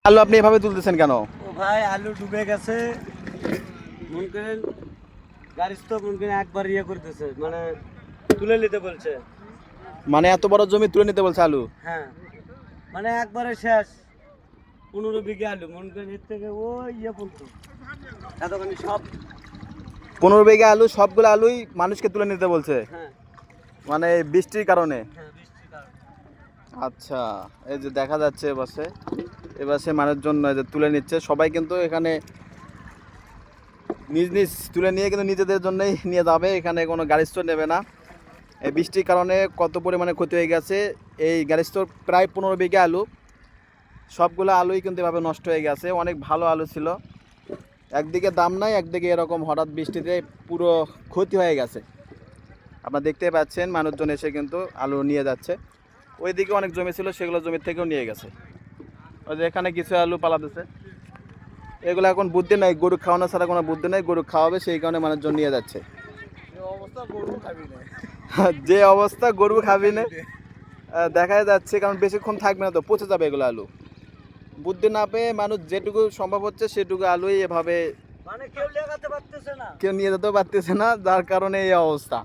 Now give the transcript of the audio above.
আলু আপনি এভাবে তুলতেছেন কেন? ও ভাই আলু ডুবে গেছে, মন করেন গাড়ি তো মন করেন একবার ইয়ে করতেছে, মানে তুলে নিতে বলছে। মানে এত বড় জমি তুলে নিতে বলছে আলু? হ্যাঁ, মানে একবারে শেষ 15 বিঘে আলু, মন করেন এর থেকে ওই ইয়ে পড়তো এতখানি সব। 15 বিঘা আলু, সবগুলো আলুই মানুষকে তুলে নিতে বলছে, হ্যাঁ মানে বৃষ্টির কারণে? হ্যাঁ, বৃষ্টির কারণে। আচ্ছা, এই যে দেখা যাচ্ছে এবারে মানুষজন এই যে তুলে নিচ্ছে, সবাই কিন্তু এখানে নিজ নিজ তুলে নিয়ে কিন্তু নিজেদের জন্যই নিয়ে যাবে, এখানে কোনো গাড়ি স্টোর নেবে না। এই বৃষ্টির কারণে কত পরিমাণে ক্ষতি হয়ে গেছে। এই গাড়ি স্টোর প্রায় 15 বিঘা আলু, সবগুলো আলুই কিন্তু এভাবে নষ্ট হয়ে গেছে। অনেক ভালো আলু ছিল, একদিকে দাম নাই, একদিকে এরকম হঠাৎ বৃষ্টিতে পুরো ক্ষতি হয়ে গেছে। আপনারা দেখতেই পাচ্ছেন মানুষজন এসে কিন্তু আলু নিয়ে যাচ্ছে। ওইদিকে অনেক জমি ছিল, সেগুলো জমির থেকেও নিয়ে গেছে। ওই যে এখানে কিছু আলু পালাতেছে, এগুলো এখন বুদ্ধি নাই, গরু খাওয়ানো ছাড়া কোনো বুদ্ধি নাই, গরু খাওয়াবে সেই কারণে মানুষজন নিয়ে যাচ্ছে। যে অবস্থা গরু খাবি না দেখা যাচ্ছে, কারণ বেশিক্ষণ থাকবে না তো, পচে যাবে এগুলো আলু। বুদ্ধি না পেয়ে মানুষ যেটুকু সম্ভব হচ্ছে সেটুকু আলুই এভাবে মানে কেউ লেগাতে পারতেছে না, কেউ নিয়ে যেতেও পারতেছে না, যার কারণে এই অবস্থা।